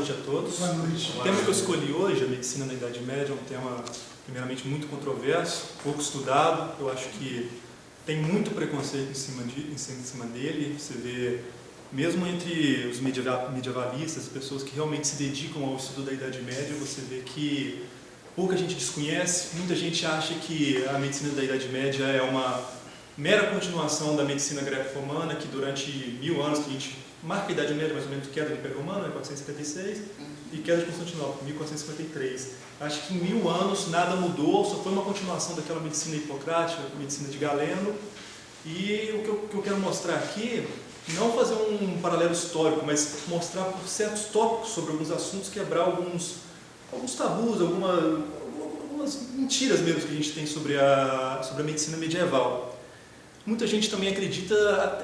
noite a todos. Boa noite. O tema que eu escolhi hoje, a medicina na Idade Média, é um tema primeiramente muito controverso, pouco estudado. Eu acho que tem muito preconceito em cima dele. Você vê, mesmo entre os medievalistas, pessoas que realmente se dedicam ao estudo da Idade Média, você vê que pouca gente desconhece. Muita gente acha que a medicina da Idade Média é uma mera continuação da medicina greco-romana, que durante 1000 anos, que a gente marca a Idade Média mais ou menos, queda do Império Romano, 476, e queda de Constantinopla, 1453. Acho que em 1000 anos nada mudou, só foi uma continuação daquela medicina hipocrática, medicina de Galeno. E o que eu quero mostrar aqui, não fazer um paralelo histórico, mas mostrar por certos tópicos sobre alguns assuntos, quebrar alguns tabus, algumas mentiras mesmo que a gente tem sobre a medicina medieval. Muita gente também acredita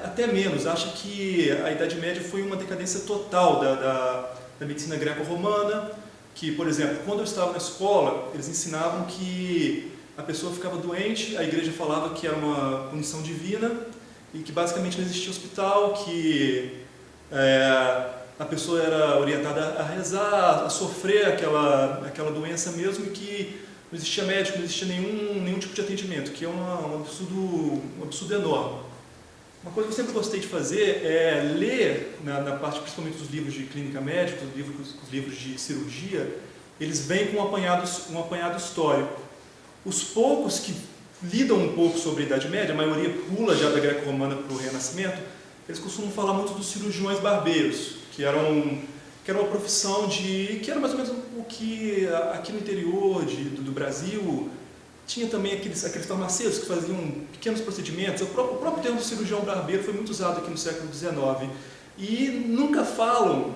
até menos, acha que a Idade Média foi uma decadência total da medicina greco-romana, que, por exemplo, quando eu estava na escola, eles ensinavam que a pessoa ficava doente, a igreja falava que era uma punição divina e que basicamente não existia hospital, que a pessoa era orientada a rezar, a sofrer aquela doença mesmo, e que não existia médico, não existia nenhum tipo de atendimento, que é um absurdo enorme. Uma coisa que eu sempre gostei de fazer é ler, na parte principalmente dos livros de clínica médica, os livros de cirurgia, eles vêm com um apanhado histórico. Os poucos que lidam um pouco sobre a Idade Média, a maioria pula já da Greco-Romana para o Renascimento, eles costumam falar muito dos cirurgiões barbeiros, que era uma profissão que era mais ou menos o que aqui no interior do Brasil tinha também aqueles farmacêuticos que faziam pequenos procedimentos. O próprio termo do cirurgião barbeiro foi muito usado aqui no século XIX. E nunca falam,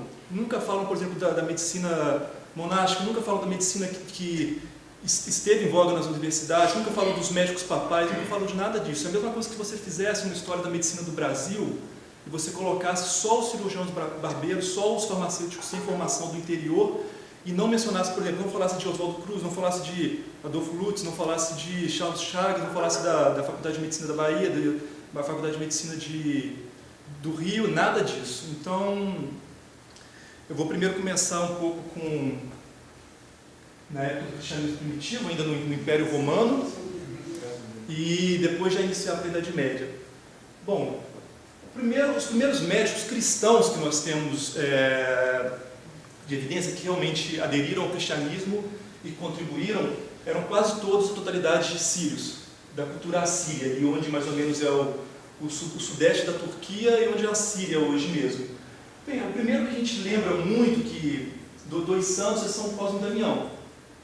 por exemplo, da medicina monástica, nunca falam da medicina que esteve em voga nas universidades, nunca falam dos médicos papais, nunca falam de nada disso. É a mesma coisa que você fizesse uma história da medicina do Brasil e você colocasse só os cirurgiões barbeiros, só os farmacêuticos sem formação do interior, e não mencionasse, por exemplo, não falasse de Oswaldo Cruz, não falasse de Adolfo Lutz, não falasse de Charles Chagas, não falasse da Faculdade de Medicina da Bahia, da Faculdade de Medicina do Rio, nada disso. Então, eu vou primeiro começar um pouco com, na época do cristianismo primitivo, ainda no Império Romano, e depois já iniciar a Idade Média. Bom, os primeiros médicos cristãos que nós temos de evidência que realmente aderiram ao cristianismo e contribuíram eram quase todos, a totalidade, sírios, da cultura assíria, e onde mais ou menos é o sudeste da Turquia e onde é a Síria hoje mesmo. Bem, o primeiro que a gente lembra muito, dois santos, é São Cosme e Damião,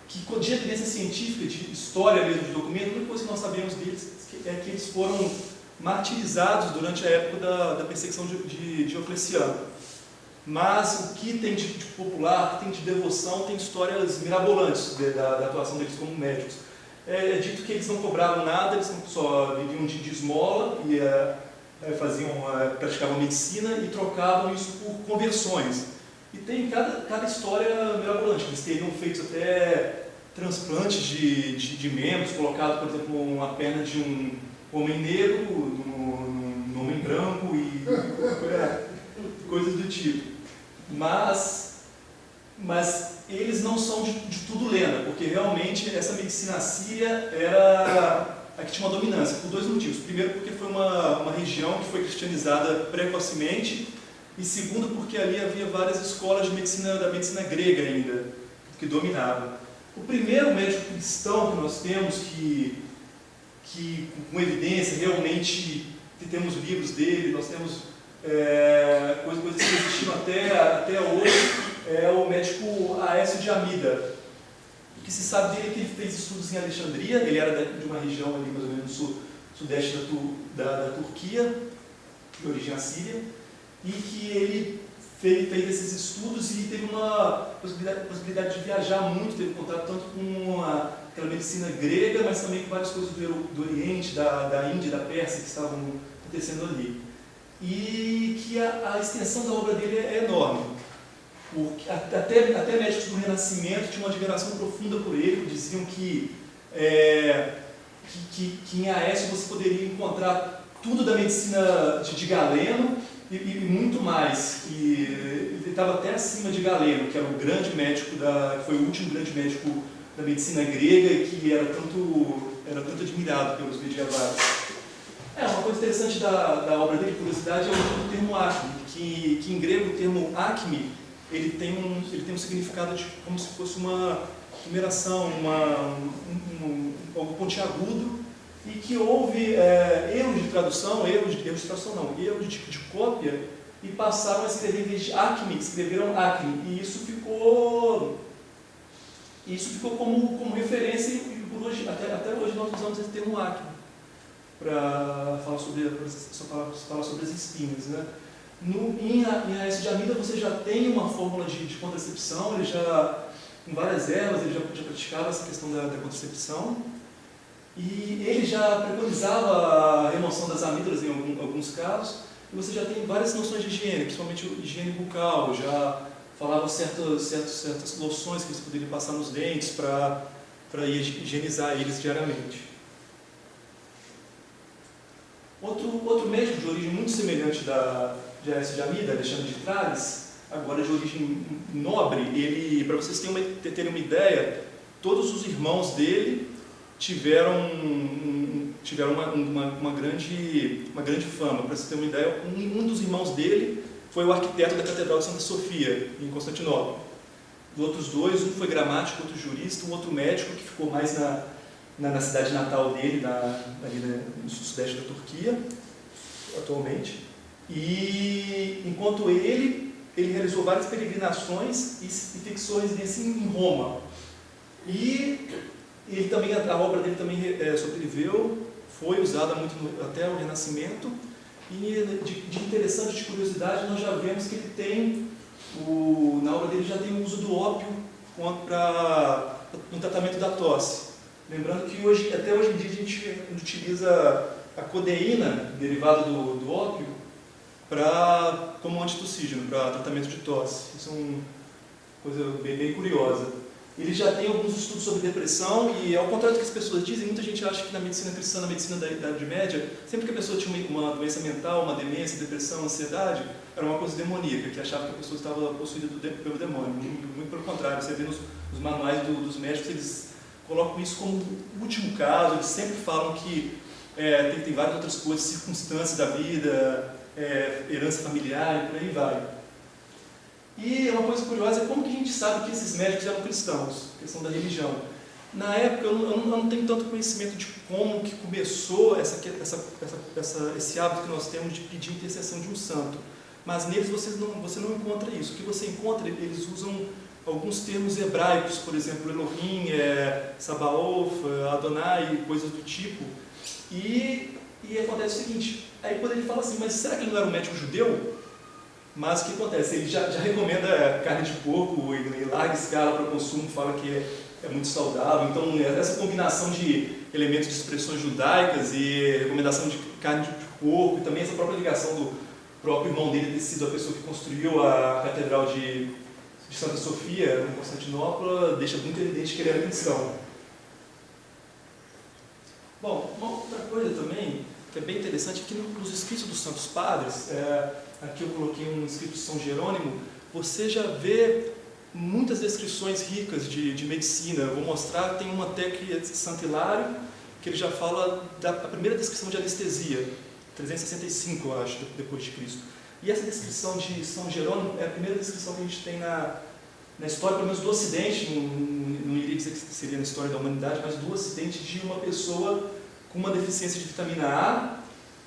que de evidência científica, de história mesmo, de documento, a única coisa que nós sabemos deles é que eles foram martirizados durante a época da perseguição de Diocleciano. Mas o que tem de popular, o que tem de devoção, tem histórias mirabolantes da atuação deles como médicos. É dito que eles não cobravam nada, eles só viviam de esmola e praticavam medicina e trocavam isso por conversões. E tem cada história mirabolante. Eles teriam feito até transplantes de membros, colocado, por exemplo, uma perna de um homem negro num homem branco e coisas do tipo. Mas eles não são de tudo lenda, porque realmente essa medicina assíria era a que tinha uma dominância, por dois motivos. Primeiro, porque foi uma região que foi cristianizada precocemente, e segundo, porque ali havia várias escolas da medicina grega ainda, que dominavam. O primeiro médico cristão que nós temos, que com evidência realmente, que temos livros dele, nós temos coisas que existiram até hoje, é o médico Aécio de Amida. O que se sabe dele é que ele fez estudos em Alexandria, ele era de uma região ali mais ou menos no sudeste da Turquia, de origem assíria, e que ele fez esses estudos e teve uma possibilidade de viajar muito, teve contato tanto com aquela medicina grega, mas também com várias coisas do Oriente, da Índia, da Pérsia, que estavam acontecendo ali. E que a extensão da obra dele é enorme. Porque até médicos do Renascimento tinham uma admiração profunda por ele, diziam que em Aécio você poderia encontrar tudo da medicina de Galeno, e muito mais, que ele estava até acima de Galeno, que era o grande médico, que foi o último grande médico da medicina grega e que era tanto admirado pelos medievais. Uma coisa interessante da obra dele, curiosidade, é o uso do termo acme, que em grego o termo acme ele tem um significado de como se fosse uma numeração, algo pontiagudo, e que houve erros de tradução, erros de cópia, e passaram a escrever, em vez de acme, escreveram acne, e isso ficou como referência, e hoje, até hoje nós usamos esse termo acne para falar sobre as espinhas, né? Em A.S. de Amida você já tem uma fórmula de contracepção, com várias ervas, ele já praticava essa questão da contracepção, e ele já preconizava a remoção das amígdalas em alguns casos, e você já tem várias noções de higiene, principalmente higiene bucal, já falava certas loções que você poderia passar nos dentes para higienizar eles diariamente. Outro médico de origem muito semelhante de A.S. de Amida, Alexandre de Tales, agora de origem nobre, para vocês terem uma ideia, todos os irmãos dele tiveram uma grande fama. Para vocês terem uma ideia, um dos irmãos dele foi o arquiteto da Catedral de Santa Sofia, em Constantinopla. Os outros dois, um foi gramático, outro jurista, um outro médico, que ficou mais na cidade natal dele, ali no sudeste da Turquia, atualmente. E enquanto ele realizou várias peregrinações e fixou residência em Roma. E ele também, a obra dele também sobreviveu, foi usada muito até o Renascimento. E de interessante, de curiosidade, nós já vemos que ele tem, na obra dele já tem o uso do ópio no tratamento da tosse. Lembrando que até hoje em dia a gente utiliza a codeína, derivada do ópio, como antitussígeno, para tratamento de tosse. Isso é uma coisa bem curiosa. Ele já tem alguns estudos sobre depressão e, ao contrário do que as pessoas dizem, muita gente acha que na medicina cristã, na medicina da Idade Média, sempre que a pessoa tinha uma doença mental, uma demência, depressão, ansiedade, era uma coisa demoníaca, que achava que a pessoa estava possuída pelo demônio. Muito pelo contrário, você vê nos manuais dos médicos, eles colocam isso como o último caso, eles sempre falam que tem várias outras coisas, circunstâncias da vida, herança familiar e por aí vai. E uma coisa curiosa é como que a gente sabe que esses médicos eram cristãos, questão da religião. Na época eu não tenho tanto conhecimento de como que começou esse hábito que nós temos de pedir intercessão de um santo, mas neles você não encontra isso. O que você encontra, eles usam alguns termos hebraicos, por exemplo, Elohim, Sabaoth, Adonai, coisas do tipo. E acontece o seguinte, aí quando ele fala assim, mas será que ele não era um médico judeu? Mas o que acontece? Ele já recomenda carne de porco em larga escala para consumo, fala que é muito saudável. Então, essa combinação de elementos de expressões judaicas e recomendação de carne de porco, e também essa própria ligação do próprio irmão dele ter sido a pessoa que construiu a Catedral de Santa Sofia, em Constantinopla, deixa muito evidente que ele era cristão. Bom, uma outra coisa também, que é bem interessante, é que nos escritos dos Santos Padres, aqui eu coloquei um escrito de São Jerônimo, você já vê muitas descrições ricas de medicina. Eu vou mostrar, tem uma até que é de Santo Hilário, que ele já fala da primeira descrição de anestesia, 365, eu acho, depois de Cristo. E essa descrição de São Jerônimo é a primeira descrição que a gente tem na história, pelo menos do Ocidente, não iria dizer que seria na história da humanidade, mas do Ocidente, de uma pessoa com uma deficiência de vitamina A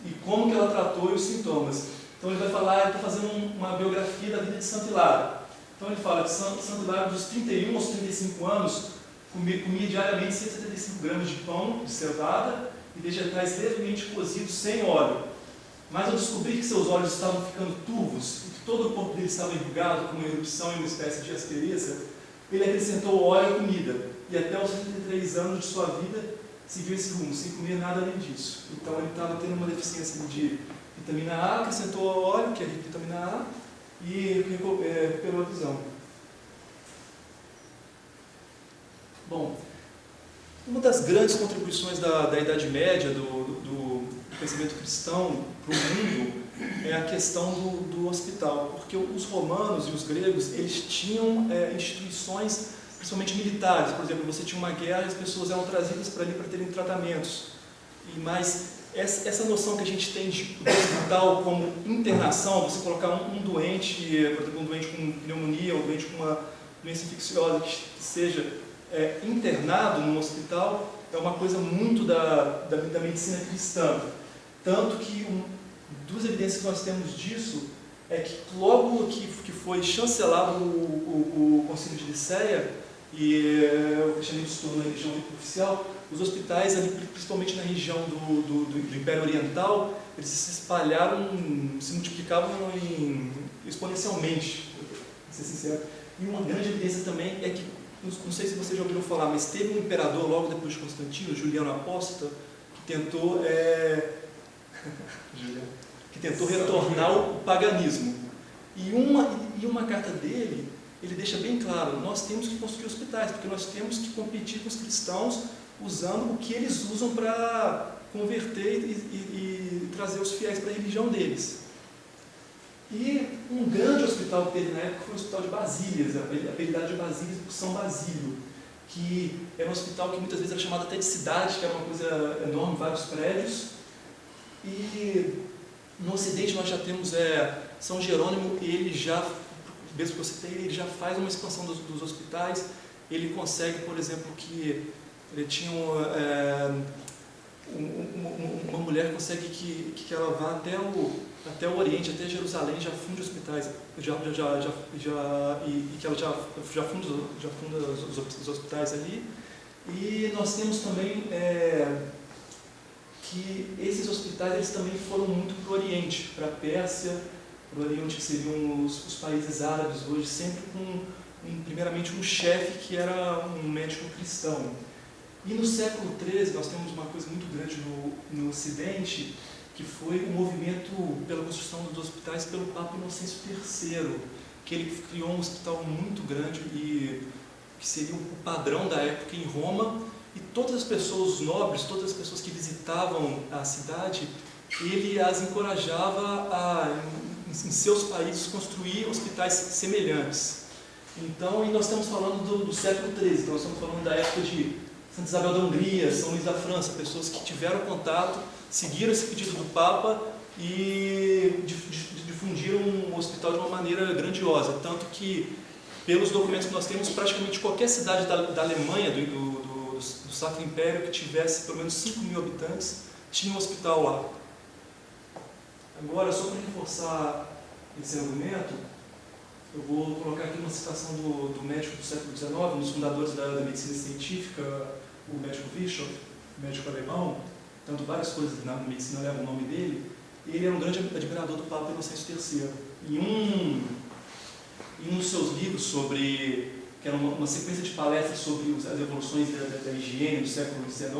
e como que ela tratou e os sintomas. Então ele vai falar, ele está fazendo uma biografia da vida de Santo Hilário. Então ele fala que Santo Hilário, dos 31 aos 35 anos, comia diariamente 175 gramas de pão de cevada e vegetais levemente cozidos sem óleo. Mas ao descobrir que seus olhos estavam ficando turvos e que todo o corpo dele estava enrugado, com uma erupção e uma espécie de aspereza, ele acrescentou óleo à comida. E até os 33 anos de sua vida seguiu esse rumo, sem comer nada além disso. Então ele estava tendo uma deficiência de vitamina A, acrescentou óleo, que é rico em vitamina A, e recuperou a visão. Bom, uma das grandes contribuições da Idade Média, do pensamento cristão para o mundo, é a questão do hospital, porque os romanos e os gregos, eles tinham instituições, principalmente militares. Por exemplo, você tinha uma guerra e as pessoas eram trazidas para ali para terem tratamentos. Mas essa noção que a gente tem de hospital como internação, você colocar um doente, por exemplo, um doente com pneumonia, ou um doente com uma doença infecciosa que seja internado no hospital, é uma coisa muito da medicina cristã. Tanto que duas evidências que nós temos disso é que logo que foi chancelado o Concílio de Nicéia e o cristianismo se tornou a religião oficial, os hospitais, ali, principalmente na região do Império Oriental, eles se espalharam, se multiplicavam exponencialmente, para ser sincero. E uma grande evidência também é que, não sei se vocês já ouviram falar, mas teve um imperador logo depois de Constantino, Juliano Apóstata, que tentou retornar o paganismo. E uma carta dele, ele deixa bem claro, nós temos que construir hospitais, porque nós temos que competir com os cristãos usando o que eles usam para converter e trazer os fiéis para a religião deles. E um grande hospital que teve na época foi o Hospital de Basílias, apelidado de Basílias por São Basílio, que era um hospital que muitas vezes era chamado até de cidade, que era uma coisa enorme, vários prédios. E no Ocidente nós já temos São Jerônimo, ele já, mesmo que eu citei, ele já faz uma expansão dos hospitais. Ele consegue, por exemplo, que ele tinha uma mulher que consegue que ela vá até o Oriente, até Jerusalém, já funde hospitais, e que ela já funda os hospitais ali. E nós temos também que esses hospitais eles também foram muito para o Oriente, para a Pérsia, para o Oriente, que seriam os países árabes hoje, sempre com primeiramente um chefe que era um médico cristão. E no século XIII nós temos uma coisa muito grande no Ocidente, que foi o movimento pela construção dos hospitais pelo Papa Inocêncio III, que ele criou um hospital muito grande e que seria o padrão da época em Roma, e todas as pessoas, os nobres, todas as pessoas que visitavam a cidade, ele as encorajava a, em seus países, construir hospitais semelhantes. Então, e nós estamos falando do século XIII, então nós estamos falando da época de Santa Isabel da Hungria, São Luís da França, pessoas que tiveram contato, seguiram esse pedido do Papa e difundiram o hospital de uma maneira grandiosa. Tanto que, pelos documentos que nós temos, praticamente qualquer cidade da Alemanha, do Sacro Império, que tivesse pelo menos 5.000 habitantes, tinha um hospital lá. Agora, só para reforçar esse argumento, eu vou colocar aqui uma citação do médico do século XIX, um dos fundadores da medicina científica, o médico Virchow, médico alemão, tanto várias coisas na medicina levam o nome dele. Ele era um grande admirador do Papa Inocêncio III. Em um dos seus livros que era uma sequência de palestras sobre as evoluções da higiene do século XIX,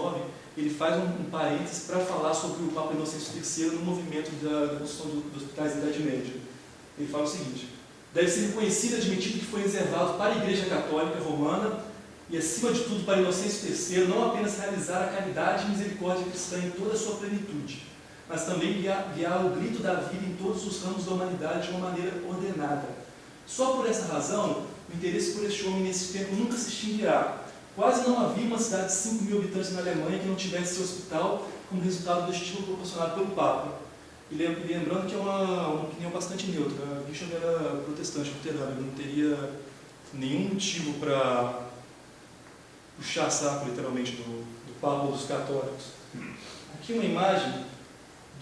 ele faz um parênteses para falar sobre o Papa Inocêncio III no movimento da construção dos hospitais da Idade Média. Ele fala o seguinte: deve ser reconhecido e admitido que foi reservado para a Igreja Católica Romana e, acima de tudo, para Inocêncio III, não apenas realizar a caridade e misericórdia cristã em toda a sua plenitude, mas também guiar o grito da vida em todos os ramos da humanidade de uma maneira ordenada. Só por essa razão, o interesse por este homem nesse tempo nunca se extinguirá. Quase não havia uma cidade de 5.000 habitantes na Alemanha que não tivesse seu hospital como resultado do estímulo proporcionado pelo Papa. E lembrando que é uma opinião bastante neutra. Virchow era protestante, luterano, ele não teria nenhum motivo para puxar saco, literalmente, do Papa ou dos católicos. Aqui uma imagem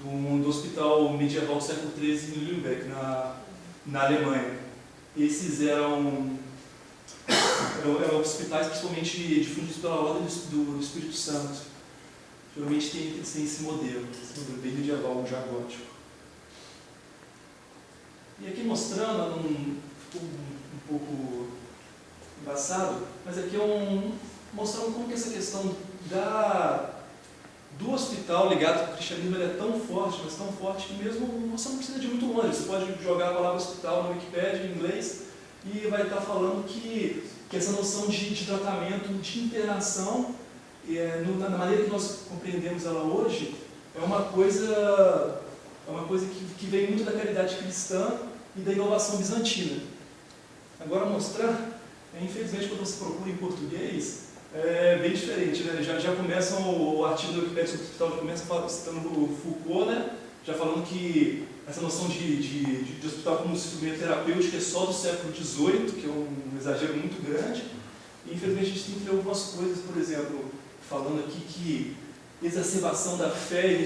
do hospital medieval do século XIII em Lübeck, na Alemanha. Esses eram hospitais principalmente difundidos pela Ordem do Espírito Santo. Geralmente tem esse modelo bem medieval, já gótico. E aqui mostrando, ficou um pouco embaçado, mas aqui mostrando como que essa questão do hospital ligado ao cristianismo é tão forte, mas tão forte que mesmo você não precisa de muito longe. Você pode jogar a palavra hospital na Wikipédia em inglês e vai estar falando que essa noção de tratamento, de internação, na maneira que nós compreendemos ela hoje, é uma coisa É uma coisa que vem muito da caridade cristã e da inovação bizantina. Agora mostrar, infelizmente quando você procura em português, é bem diferente, né? Já começam, o artigo do Wikipedia sobre o hospital já começa citando o Foucault, né? Já falando que essa noção de hospital como instrumento terapêutico é só do século XVIII, que é um exagero muito grande. E infelizmente a gente tem que ver algumas coisas, por exemplo, falando aqui que exacerbação da fé e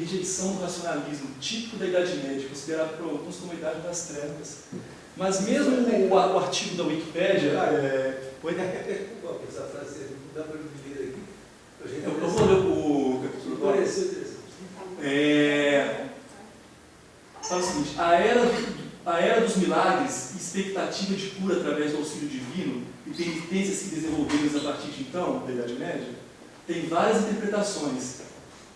rejeição do racionalismo, típico da Idade Média, considerado por alguns como a Idade das Trevas. Mas mesmo o artigo da Wikipédia... Essa frase não dá para ler aqui. Eu vou ler o capítulo 2. Fala o seguinte: a era dos milagres, expectativa de cura através do auxílio divino e penitências que desenvolvemos a partir de então, da Idade Média, tem várias interpretações,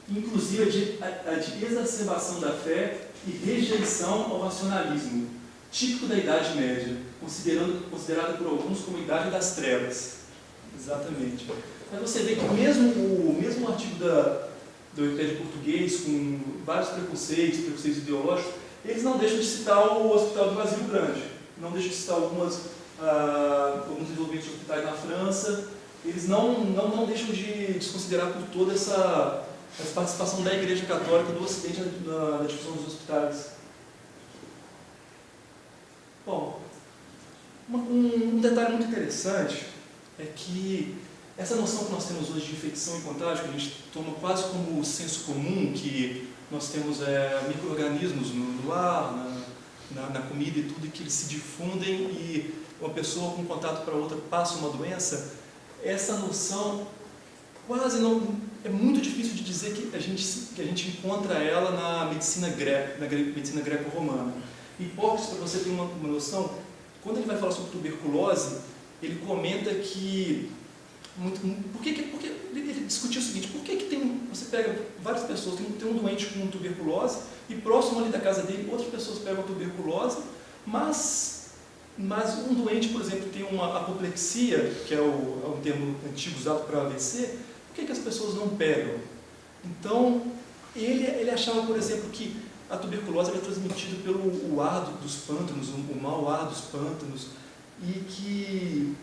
inclusive a de exacerbação da fé e rejeição ao racionalismo, típico da Idade Média, considerada por alguns como a Idade das Trevas. Exatamente. Mas você vê que mesmo o artigo do Wikipédia português, com vários preconceitos ideológicos, eles não deixam de citar o Hospital do Brasil Grande, não deixam de citar alguns desenvolvimentos de hospitais na França. Eles não deixam de desconsiderar por toda essa participação da Igreja Católica do Ocidente na discussão dos hospitais. Bom, um detalhe muito interessante é que essa noção que nós temos hoje de infecção e contágio, que a gente toma quase como senso comum, que nós temos micro-organismos no ar, na comida e tudo, e que eles se difundem e uma pessoa com contato para outra passa uma doença, essa noção quase não... É muito difícil de dizer que a gente encontra ela na medicina greco-romana. Hipócrates, para você ter uma noção, quando ele vai falar sobre tuberculose, ele comenta que... ele discutiu o seguinte: por que você pega várias pessoas, tem um doente com tuberculose, e próximo ali da casa dele, outras pessoas pegam a tuberculose, mas um doente, por exemplo, tem uma apoplexia, que é um termo antigo usado para AVC, por que as pessoas não pegam? Então, ele achava, por exemplo, que a tuberculose era transmitida pelo ar dos pântanos, o mau ar dos pântanos, e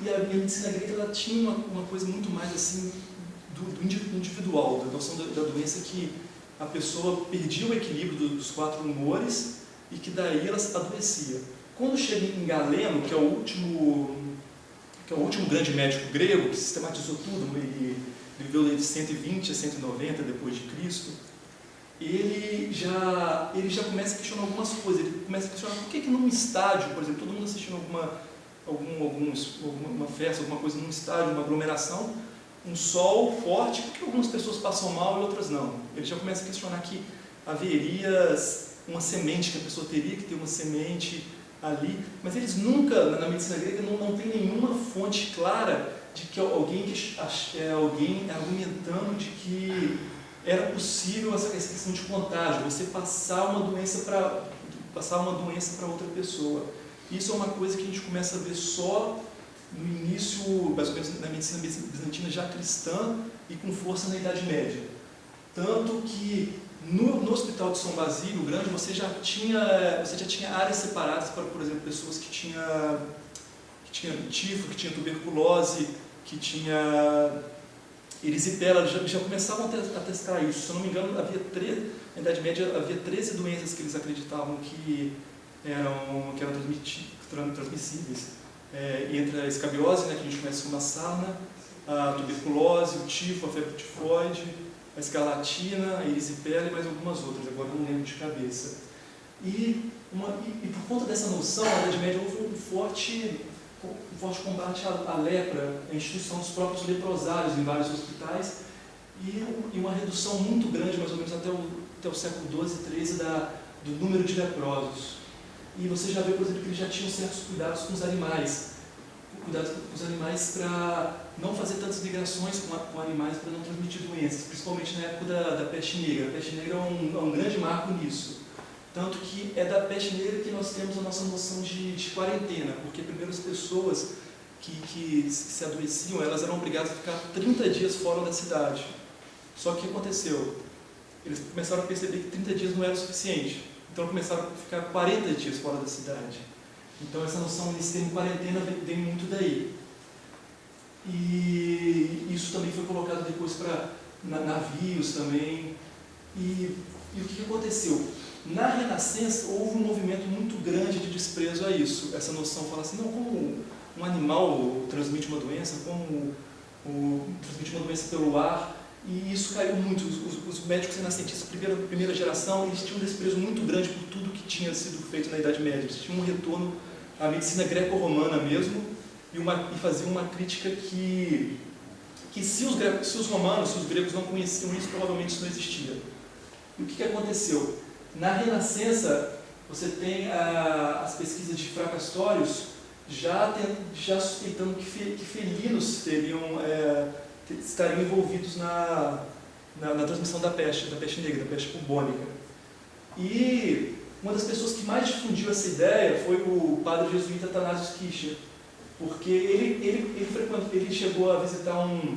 a medicina grega ela tinha uma coisa muito mais assim do individual, da noção da doença, que a pessoa perdia o equilíbrio dos quatro humores e que daí ela adoecia. Quando chega em Galeno, que é o último grande médico grego, que sistematizou tudo, ele viveu de 120 a 190 depois de Cristo, ele já começa a questionar algumas coisas. Ele começa a questionar por que num estádio, por exemplo, todo mundo assistindo alguma festa, alguma coisa num estádio, uma aglomeração, um sol forte, por que algumas pessoas passam mal e outras não? Ele já começa a questionar que haveria uma semente, que a pessoa teria que ter uma semente ali, mas eles nunca, na medicina grega, não tem nenhuma fonte clara de que alguém argumentando de que era possível essa questão de contágio, você passar uma doença para outra pessoa. Isso é uma coisa que a gente começa a ver só no início, mais ou menos na medicina bizantina já cristã e com força na Idade Média. Tanto que no Hospital de São Basílio Grande você já tinha áreas separadas para, por exemplo, pessoas que tinham tifo, que tinha tuberculose, que tinha erisipela, já começavam a testar isso. Se eu não me engano, na Idade Média havia 13 doenças que eles acreditavam que eram transmissíveis. Entre a escabiose, né, que a gente conhece como a sarna, a tuberculose, o tifo, a febre tifoide, a escarlatina, a erisipela e mais algumas outras, agora não lembro de cabeça. E por conta dessa noção, na Idade Média houve um forte combate à lepra, a instituição dos próprios leprosários em vários hospitais e uma redução muito grande, mais ou menos até o século XII e XIII, do número de leprosos. E você já vê, por exemplo, que eles já tinham certos cuidados com os animais. Para não fazer tantas migrações com animais para não transmitir doenças, principalmente na época da peste negra. A peste negra é um grande marco nisso. Tanto que é da peste negra que nós temos a nossa noção de quarentena, porque primeiro as pessoas que se adoeciam, elas eram obrigadas a ficar 30 dias fora da cidade. Só que o que aconteceu? Eles começaram a perceber que 30 dias não era o suficiente. Então começaram a ficar 40 dias fora da cidade. Então essa noção desse termo quarentena vem muito daí. E isso também foi colocado depois para navios também. E o que aconteceu? Na Renascença houve um movimento muito grande de desprezo a isso. Essa noção fala assim, não, como um animal transmite uma doença, como transmite uma doença pelo ar. E isso caiu muito. Os médicos renascentistas, primeira geração, eles tinham um desprezo muito grande por tudo que tinha sido feito na Idade Média. Eles tinham um retorno à medicina greco-romana mesmo e faziam uma crítica que se os romanos, se os gregos não conheciam isso, provavelmente isso não existia. E o que aconteceu? Na Renascença, você tem as pesquisas de Fracastorius já suspeitando que felinos estariam envolvidos na transmissão da peste negra, da peste bubônica. E uma das pessoas que mais difundiu essa ideia foi o padre jesuíta Athanasius Kircher, porque ele chegou a visitar um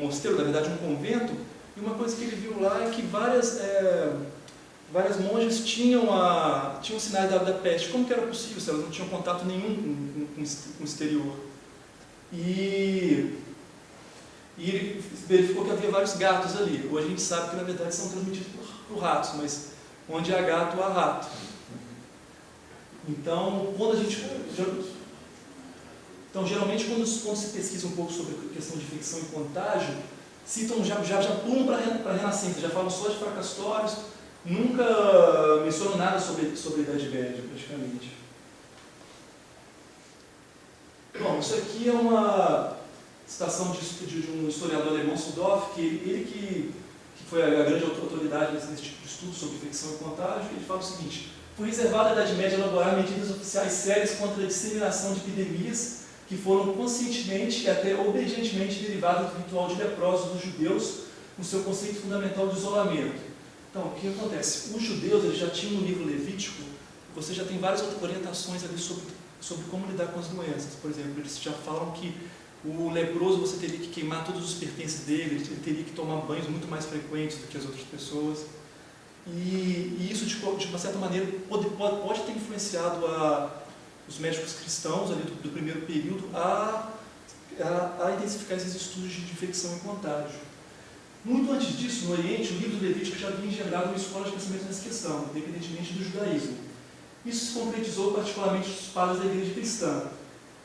mosteiro, na verdade um convento, e uma coisa que ele viu lá é que várias monjas tinham sinais da peste. Como que era possível se elas não tinham contato nenhum com o exterior? E ele verificou que havia vários gatos ali. Hoje a gente sabe que na verdade são transmitidos por ratos, mas onde há gato, há rato. Então, geralmente quando se pesquisa um pouco sobre a questão de infecção e contágio, citam, já pulam para a Renascença, já falam só de Fracastorius, nunca mencionam nada sobre a Idade Média, praticamente. Bom, isso aqui é uma citação de um historiador alemão, Sudhoff, que foi a grande autoridade nesse tipo de estudo sobre infecção e contágio. Ele fala o seguinte: foi reservada à Idade Média elaborar medidas oficiais sérias contra a disseminação de epidemias que foram conscientemente e até obedientemente derivadas do ritual de leprosos dos judeus, com seu conceito fundamental de isolamento. Então, o que acontece? Os judeus eles já tinham no livro Levítico, você já tem várias orientações ali sobre como lidar com as doenças. Por exemplo, eles já falam que o leproso você teria que queimar todos os pertences dele, ele teria que tomar banhos muito mais frequentes do que as outras pessoas. E isso, de uma certa maneira, pode ter influenciado os médicos cristãos ali do primeiro período a intensificar esses estudos de infecção e contágio. Muito antes disso, no Oriente, o livro do Levítico já havia engendrado uma escola de pensamento nessa questão, independentemente do judaísmo. Isso se concretizou particularmente nos padres da igreja cristã.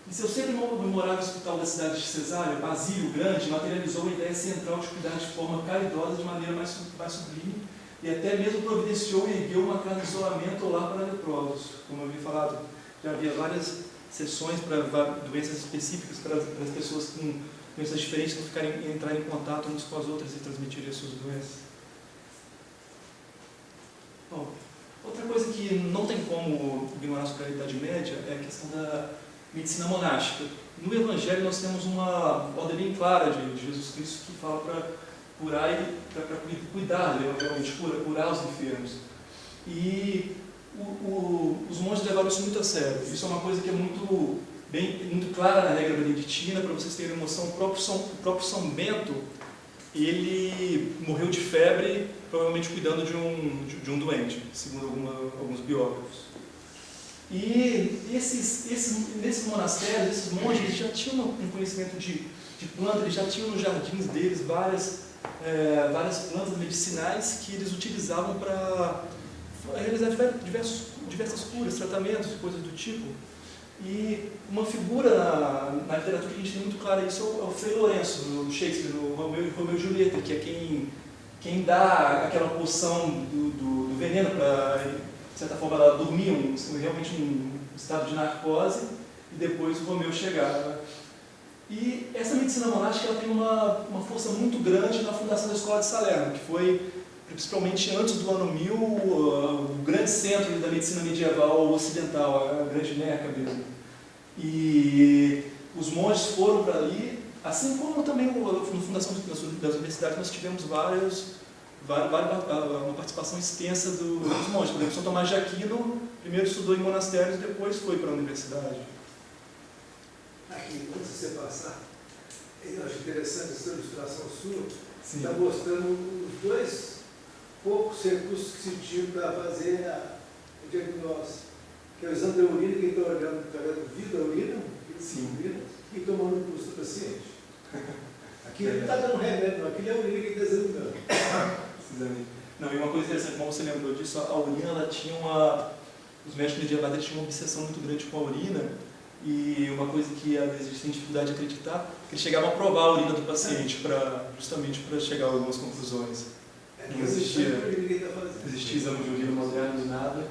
Em seu sempre memorável hospital da cidade de Cesárea, Basílio Grande materializou a ideia central de cuidar de forma caridosa de maneira mais sublime e até mesmo providenciou e ergueu uma casa de isolamento ou lar para leprosos. Como eu havia falado, já havia várias sessões para doenças específicas, para as pessoas com doenças diferentes não entrarem em contato umas com as outras e transmitirem as suas doenças. Bom, outra coisa que não tem como ignorar sobre a Idade Média é a questão da medicina monástica. No Evangelho nós temos uma ordem bem clara de Jesus Cristo que fala para curar e para cuidar, realmente, curar os enfermos. E os monges levaram isso muito a sério. Isso é uma coisa que é muito clara na regra beneditina. Para vocês terem noção, o próprio São Bento, ele morreu de febre, provavelmente cuidando de um doente, segundo alguns biógrafos. E nesses monastérios, esses monges, eles já tinham um conhecimento de planta, eles já tinham nos jardins deles várias plantas medicinais que eles utilizavam para realizar diversas curas, tratamentos, coisas do tipo. E uma figura na literatura que a gente tem muito clara isso é o Frei Lourenço, no Shakespeare, no Romeu e Julieta, que é quem dá aquela poção do veneno para, de certa forma, ela dormir, realmente um estado de narcose, e depois o Romeu chegava. E essa medicina monástica ela tem uma força muito grande na fundação da Escola de Salerno, que foi, principalmente antes do ano 1000, o grande centro da medicina medieval ocidental, a grande Meca mesmo. E os monges foram para ali, assim como também na fundação das universidades nós tivemos uma participação extensa dos monges. Por exemplo, São Tomás de Aquino primeiro estudou em monastérios e depois foi para a universidade. Aqui, antes de você passar, eu acho interessante essa ilustração sua, está mostrando os dois poucos recursos que se tinham para fazer o diagnóstico, que é o exame da urina, que está olhando através do vidro da urina, e tomando o pulso do paciente. Aqui ele não está dando remédio, não. Aqui é a urina que está examinando. Precisamente. Não, e uma coisa interessante, como você lembrou disso, a urina, ela tinha os médicos medievais eles tinham uma obsessão muito grande com a urina, e uma coisa que às vezes eles têm dificuldade de acreditar, que eles chegavam a provar a urina do paciente, justamente para chegar a algumas conclusões. Não existia exame de urina moderno, nada.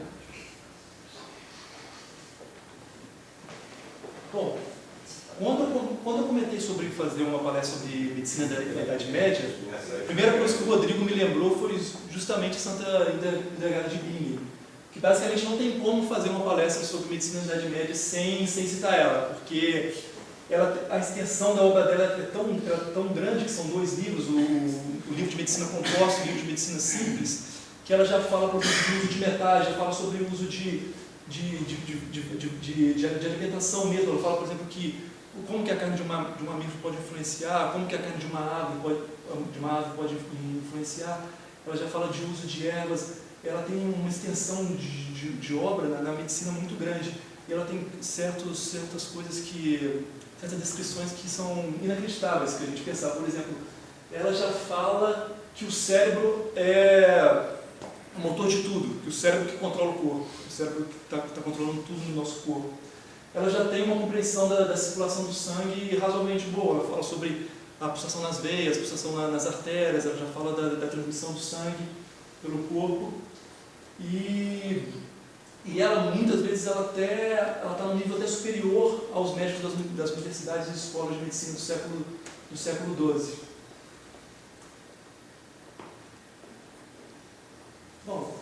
Bom, quando eu comentei sobre fazer uma palestra sobre medicina da Idade Média, a primeira coisa que o Rodrigo me lembrou foi justamente Santa Hildegard de Bingen, que basicamente não tem como fazer uma palestra sobre medicina da Idade Média sem citar ela, porque a extensão da obra dela é tão grande, que são 2 livros, o livro de medicina composta e o livro de medicina simples, que ela já fala, por exemplo, do uso de metais, já fala sobre o uso de alimentação mesmo. Ela fala, por exemplo, como que a carne de um mamífero pode influenciar, como que a carne de uma ave pode influenciar. Ela já fala de uso de ervas. Ela tem uma extensão de obra na medicina muito grande. E ela tem certas coisas certas descrições que são inacreditáveis, que a gente pensar. Por exemplo, ela já fala que o cérebro é o motor de tudo, que o cérebro que controla o corpo, o cérebro que está controlando tudo no nosso corpo. Ela já tem uma compreensão da circulação do sangue razoavelmente boa. Ela fala sobre a pulsação nas veias, a pulsação nas artérias, ela já fala da transmissão do sangue pelo corpo. E ela, muitas vezes, ela está num nível até superior aos médicos das universidades e escolas de medicina do século XII. Bom,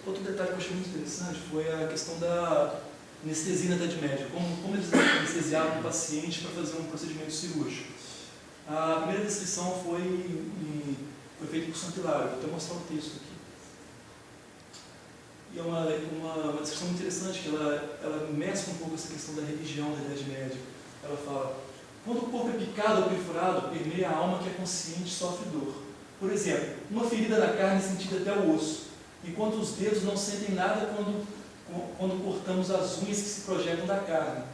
outro detalhe que eu achei muito interessante foi a questão da anestesia na Idade Média. Como eles anestesiavam o paciente para fazer um procedimento cirúrgico. A primeira descrição foi feita por Santo Hilário. Vou até mostrar o texto aqui. E é uma descrição muito interessante, que ela mescla um pouco essa questão da religião da Idade Média. Ela fala: quando o corpo é picado ou perfurado, permeia a alma que é consciente sofre dor. Por exemplo, uma ferida na carne é sentida até o osso, enquanto os dedos não sentem nada quando cortamos as unhas que se projetam da carne.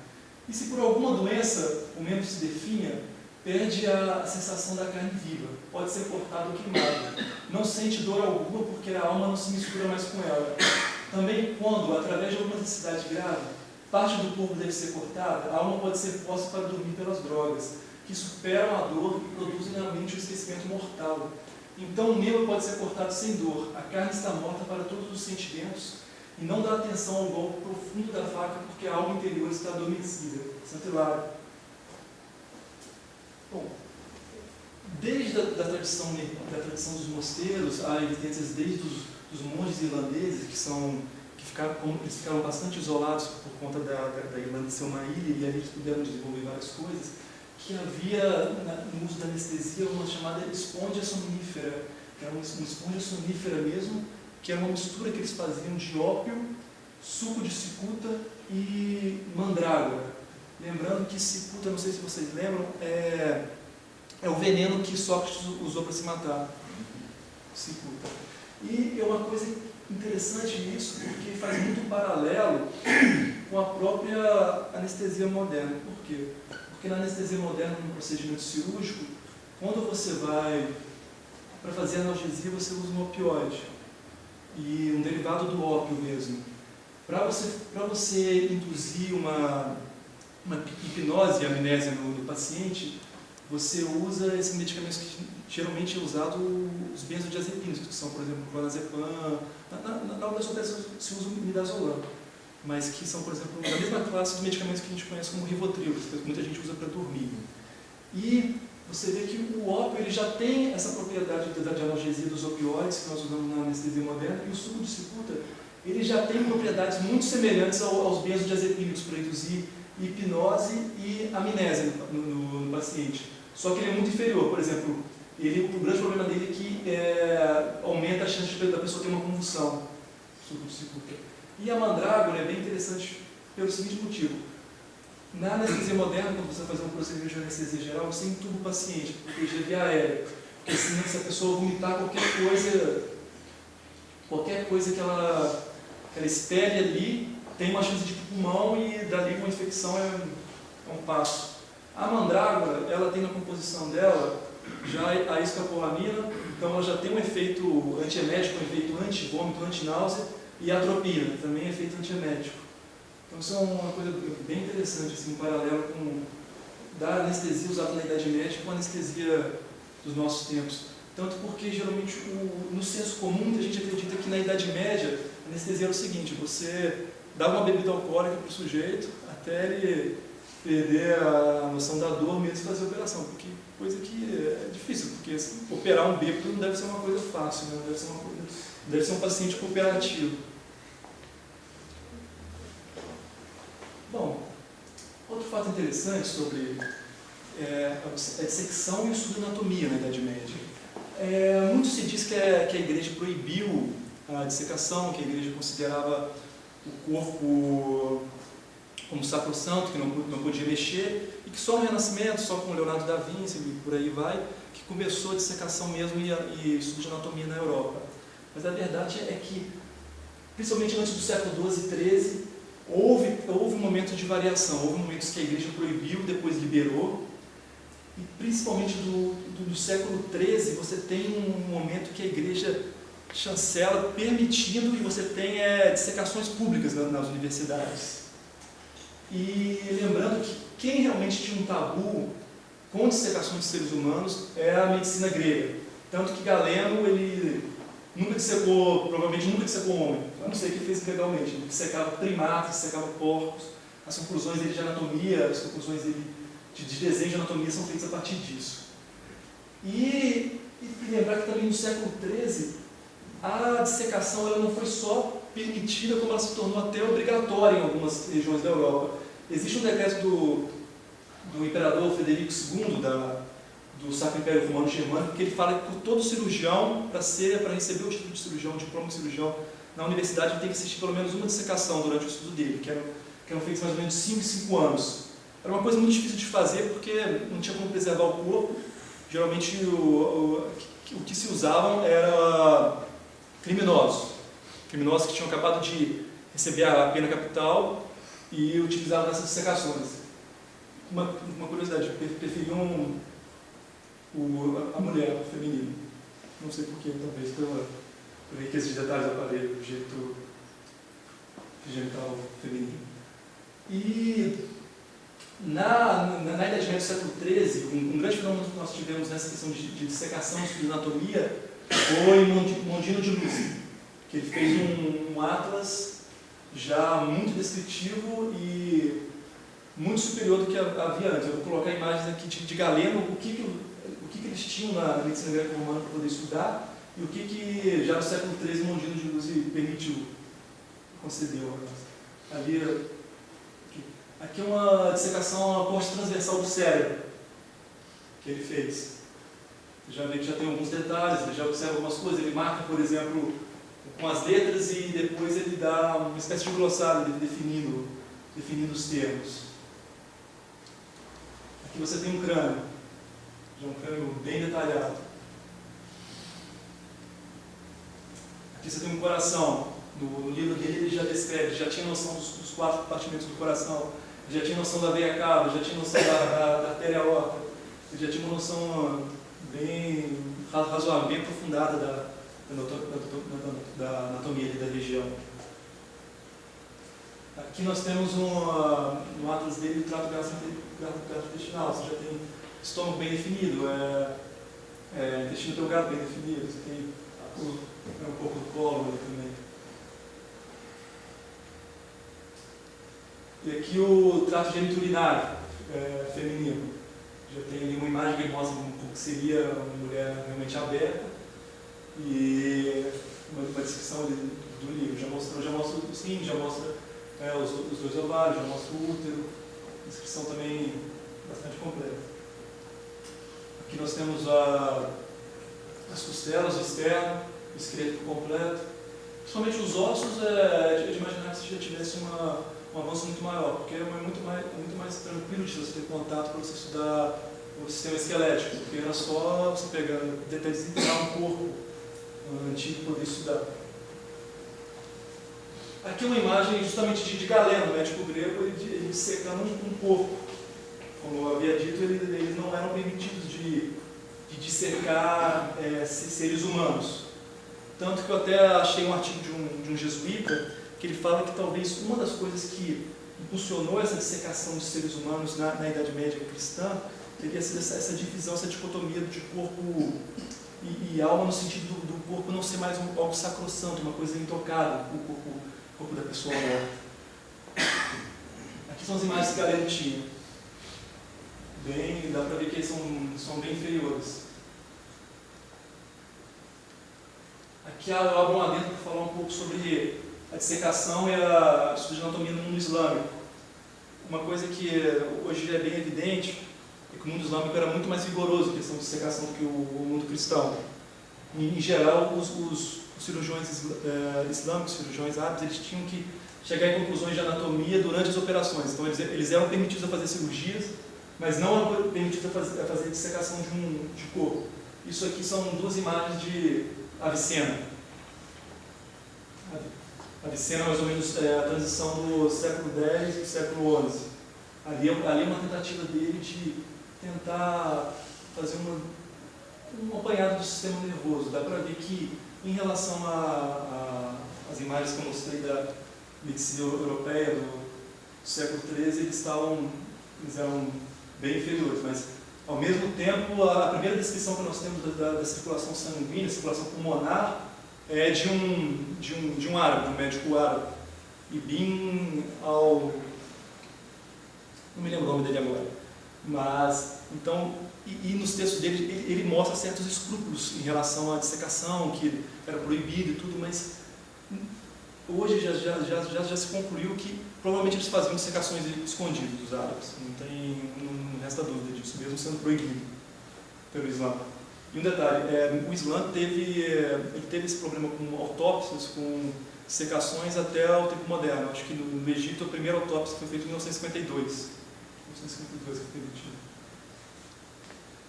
E se por alguma doença o membro se definha, perde a sensação da carne viva, pode ser cortado ou queimado. Não sente dor alguma porque a alma não se mistura mais com ela. Também quando, através de alguma necessidade grave, parte do corpo deve ser cortada, a alma pode ser posta para dormir pelas drogas, que superam a dor e produzem na mente o esquecimento mortal. Então o membro pode ser cortado sem dor, a carne está morta para todos os sentimentos e não dá atenção ao golpe profundo da faca porque a alma interior está adormecida. Santo Hilário. Bom, desde a tradição dos mosteiros, há evidências desde os monges irlandeses, eles ficaram bastante isolados por conta da Irlanda ser uma ilha, e ali eles puderam desenvolver várias coisas, que havia no uso da anestesia uma chamada esponja sonífera, que era uma esponja sonífera mesmo, que era uma mistura que eles faziam de ópio, suco de cicuta e mandrágora. Lembrando que cicuta, não sei se vocês lembram, é o veneno que Sócrates usou para se matar. Cicuta. E é uma coisa interessante isso, porque faz muito paralelo com a própria anestesia moderna. Por quê? Porque na anestesia moderna, no procedimento cirúrgico, quando você vai para fazer analgesia, você usa um opioide, e um derivado do ópio mesmo. Para você induzir uma hipnose e amnésia no paciente, você usa esses medicamentos que geralmente é usado os benzodiazepínicos, que são, por exemplo, o clonazepam. Na obra se usa o midazolam, mas que são, por exemplo, da mesma classe de medicamentos que a gente conhece como Rivotril, que muita gente usa para dormir. E você vê que o ópio ele já tem essa propriedade de analgesia dos opioides, que nós usamos na anestesia moderna, e o suco de cicuta ele já tem propriedades muito semelhantes aos benzodiazepínicos para induzir hipnose e amnésia no paciente. Só que ele é muito inferior. Por exemplo, o grande problema dele é que aumenta a chance da pessoa ter uma convulsão. Suco de cicuta. E a mandrágora é bem interessante pelo seguinte motivo. Na anestesia moderna, quando você vai fazer um procedimento de anestesia geral, você entuba o paciente, por proteger a via aérea. porque assim, se a pessoa vomitar qualquer coisa que ela espere ali, tem uma chance de ir para o pulmão e dali uma infecção é um passo. A mandrágora, ela tem na composição dela já a escapolamina, então ela já tem um efeito antiemético, um efeito anti-vômito, anti-náusea, e a atropina, também é efeito antiemético. Então isso é uma coisa bem interessante, assim, um paralelo com da anestesia usada na Idade Média com a anestesia dos nossos tempos. Tanto porque, geralmente, no senso comum, a gente acredita que na Idade Média, a anestesia era o seguinte: você dá uma bebida alcoólica para o sujeito até ele perder a noção da dor mesmo e fazer a operação. Porque coisa que é difícil, porque assim, operar um bêbado não deve ser uma coisa fácil, né? Deve ser um paciente cooperativo. Bom, outro fato interessante sobre a dissecção e o estudo de anatomia na Idade Média. Muito se diz que a Igreja proibiu a dissecação, que a Igreja considerava o corpo como sacrossanto, que não podia mexer, e que só no Renascimento, só com Leonardo da Vinci e por aí vai, que começou a dissecação mesmo e estudo de anatomia na Europa. Mas a verdade é que, principalmente antes do século XII e XIII, houve um momento de variação, houve momentos que a Igreja proibiu, depois liberou, e principalmente do século XIII você tem um momento que a Igreja chancela permitindo que você tenha dissecações públicas nas universidades. E lembrando que quem realmente tinha um tabu com dissecações de seres humanos é a medicina grega. Tanto que Galeno, ele nunca dissecou, provavelmente nunca dissecou homem. Eu não sei o que ele fez legalmente. Ele dissecava primatas, dissecava porcos. As conclusões dele de anatomia, as conclusões dele de desenho de anatomia são feitas a partir disso. E lembrar que também no século XIII, a dissecação ela não foi só permitida, como ela se tornou até obrigatória em algumas regiões da Europa. Existe um decreto do imperador Frederico II, do Sacro Império Romano Germânico, que ele fala que todo cirurgião, para receber o título de cirurgião, o diploma de cirurgião na universidade, tem que assistir pelo menos uma dissecação durante o estudo dele, que eram feitos mais ou menos 5 em 5 anos. Era uma coisa muito difícil de fazer, porque não tinha como preservar o corpo. Geralmente o que se usavam era criminosos que tinham acabado de receber a pena capital e utilizavam essas dissecações. Uma curiosidade, preferiam a mulher, o feminino. Não sei porquê, talvez por riqueza de detalhes do aparelho, do jeito genital feminino. E na Idade Média do século XIII, um grande fenômeno que nós tivemos nessa questão de dissecação e de anatomia foi Mondino de Luzzi, que ele fez um atlas já muito descritivo e muito superior do que havia antes. Eu vou colocar imagens aqui de Galeno, o que eles tinham na medicina greco-romana para poder estudar e o que já no século XIII Mondino de Luzzi permitiu, concedeu. Aqui é uma dissecação, uma corte transversal do cérebro que ele fez. Você já vê que já tem alguns detalhes, ele já observa algumas coisas, ele marca, por exemplo, com as letras e depois ele dá uma espécie de glossário definindo os termos. Aqui você tem um crânio, já um crânio bem detalhado. Aqui você tem um coração. No livro dele ele já descreve, já tinha noção dos 4 compartimentos do coração, já tinha noção da veia cava, já tinha noção da artéria aorta, ele já tinha uma noção bem razoável, bem aprofundada da anatomia da região. Aqui nós temos no atlas dele o trato gastrointestinal. Você já tem estômago bem definido, intestino delgado bem definido, você tem um pouco do colo também. E aqui o trato geniturinário feminino. Já tem ali uma imagem que mostra o que seria uma mulher realmente aberta e uma descrição do livro. Já mostra os rins, já mostra os 2 ovários, já mostra o útero. Descrição também bastante completa. Aqui nós temos as costelas, o externo, o esqueleto completo. Principalmente os ossos, é de imaginar que se já tivesse um avanço muito maior, porque é muito mais tranquilo de você ter contato para você estudar o sistema esquelético, porque era só você pegar, desenterrar um corpo antigo e poder estudar. Aqui uma imagem justamente de Galeno, médico grego, ele dissecando um corpo. Como eu havia dito, eles não eram permitidos de dissecar seres humanos. Tanto que eu até achei um artigo de um jesuíta, que ele fala que talvez uma das coisas que impulsionou essa dissecação de seres humanos na Idade Média cristã teria sido essa divisão, essa dicotomia de corpo e alma, no sentido do corpo não ser mais algo sacrossanto, uma coisa intocável, o corpo da pessoa morta. Aqui são as imagens que Galeno tinha. Dá para ver que eles são bem inferiores. Aqui eu abro um adendo para falar um pouco sobre a dissecação e a estudo de anatomia no mundo islâmico. Uma coisa que hoje é bem evidente é que o mundo islâmico era muito mais rigoroso em questão de dissecação do que o mundo cristão. Em geral, os cirurgiões islâmicos, cirurgiões árabes, eles tinham que chegar em conclusões de anatomia durante as operações. Então, eles eram permitidos a fazer cirurgias, mas não eram permitidos a fazer dissecação de corpo. Isso aqui são duas imagens de Avicena. Avicena, mais ou menos, a transição do século X e do século XI. Ali é uma tentativa dele de tentar fazer um apanhado do sistema nervoso. Dá para ver que, em relação às imagens que eu mostrei da medicina europeia do século XIII, eles eram bem inferiores, mas, ao mesmo tempo, a primeira descrição que nós temos da circulação sanguínea, circulação pulmonar, é de um árabe, um médico árabe, Ibn al... não me lembro o nome dele agora, mas, então, e nos textos dele, ele mostra certos escrúpulos em relação à dissecação, que era proibido e tudo, mas hoje já se concluiu que provavelmente eles faziam dissecações escondidas dos árabes, não resta dúvida disso, mesmo sendo proibido pelo Islã. E um detalhe, o Islã teve esse problema com autópsias, com dissecações até o tempo moderno. Acho que no Egito a primeira autópsia foi feita em 1952. 1952 que foi permitido.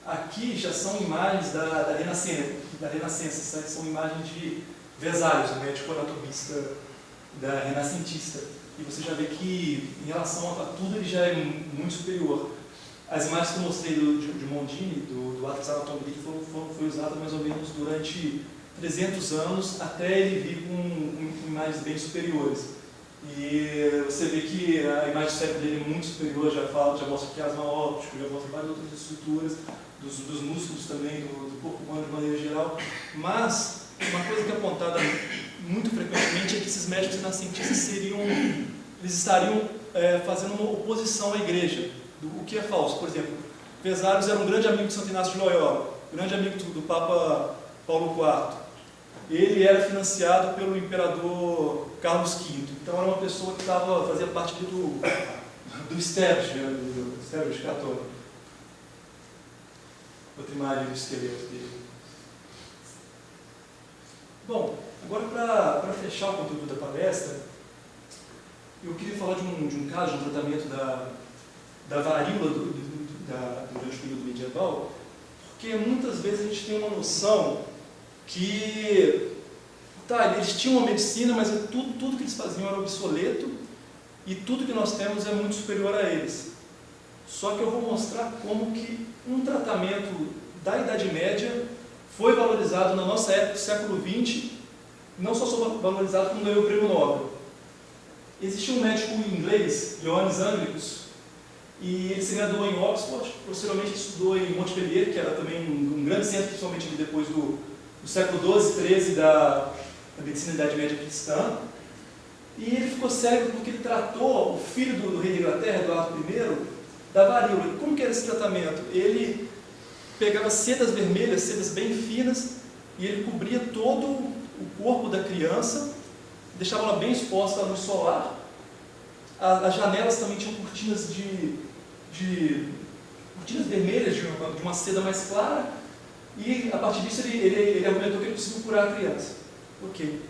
Aqui já são imagens da Renascença, são imagens de Vesalius, o médico anatomista renascentista. E você já vê que, em relação a tudo, ele já é muito superior. As imagens que eu mostrei de Mondini, do Atlas Anatomica, foi usada mais ou menos durante 300 anos, até ele vir com imagens bem superiores. E você vê que a imagem do cérebro dele é muito superior, já mostra quiasma óptico, já mostra várias outras estruturas, dos músculos também, do corpo humano de maneira geral. Mas, uma coisa que é apontada muito frequentemente é que esses médicos renascentistas eles estariam fazendo uma oposição à igreja, o que é falso. Por exemplo, Vesalius era um grande amigo de Santo Inácio de Loyola, grande amigo do Papa Paulo IV. Ele era financiado pelo imperador Carlos V, então era uma pessoa que fazia parte do establishment católico. Outra imagem do esqueleto dele. Bom, agora para fechar o conteúdo da palestra, eu queria falar de um caso, de um tratamento da varíola durante o período medieval, porque muitas vezes a gente tem uma noção que eles tinham uma medicina, mas tudo que eles faziam era obsoleto e tudo que nós temos é muito superior a eles. Só que eu vou mostrar como que um tratamento da Idade Média foi valorizado na nossa época, século XX, não só foi valorizado como ganhou o prêmio Nobel. Existia um médico inglês, Johannes Anglicus, e ele se graduou em Oxford, posteriormente estudou em Montpellier, que era também um grande centro, principalmente depois do século XII e XIII da medicina da Idade Média cristã. E ele ficou célebre porque ele tratou o filho do rei da Inglaterra, Eduardo I, da varíola. E como que era esse tratamento? Ele pegava sedas vermelhas, sedas bem finas, e ele cobria todo o corpo da criança, deixava ela bem exposta à luz solar. As janelas também tinham cortinas cortinas vermelhas de uma seda mais clara, e a partir disso ele argumentou que ele conseguiu curar a criança. Ok.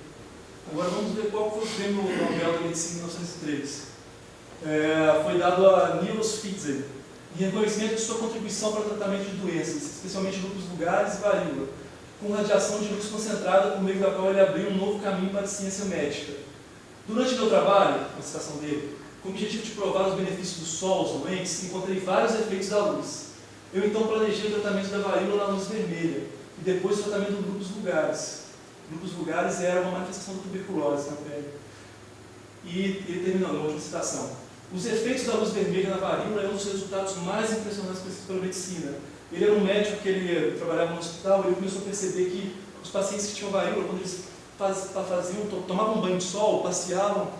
Agora vamos ver qual foi o prêmio Nobel da Medicina em 1903. Foi dado a Niels Pfizer. em reconhecimento de sua contribuição para o tratamento de doenças, especialmente lúpus vulgaris e varíola, com radiação de luz concentrada, por meio da qual ele abriu um novo caminho para a ciência médica. Durante meu trabalho, a citação dele, com o objetivo de provar os benefícios do sol aos doentes, encontrei vários efeitos da luz. Eu então planejei o tratamento da varíola na luz vermelha, e depois o tratamento do lúpus vulgaris. Lúpus vulgaris era uma manifestação da tuberculose na pele. E ele terminou na última citação. Os efeitos da luz vermelha na varíola é um dos resultados mais impressionantes conhecidos pela medicina. Ele era um médico que ele trabalhava no hospital, e ele começou a perceber que os pacientes que tinham varíola, quando eles tomavam um banho de sol, passeavam,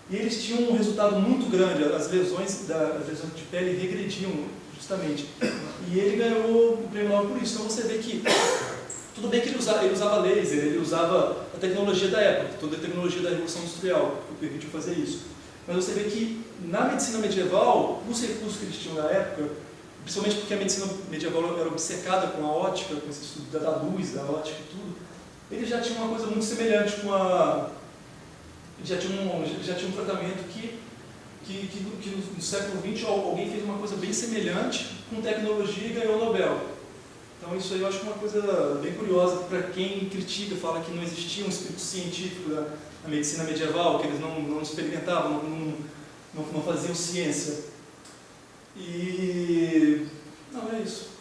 e eles tinham um resultado muito grande, as lesões de pele regrediam justamente. E ele ganhou o prêmio Nobel por isso. Então você vê que, tudo bem que ele usava laser, ele usava a tecnologia da época, toda a tecnologia da Revolução Industrial, que permitiu fazer isso. Mas você vê que na medicina medieval, os recursos que eles tinham na época, principalmente porque a medicina medieval era obcecada com a ótica, com esse estudo da luz, da ótica e tudo, eles já tinham uma coisa muito semelhante com a... Já tinha um tratamento que no século XX alguém fez uma coisa bem semelhante com tecnologia e ganhou o Nobel. Então isso aí eu acho que é uma coisa bem curiosa para quem critica, fala que não existia um espírito científico na medicina medieval, que eles não experimentavam, não faziam ciência. E... não, é isso.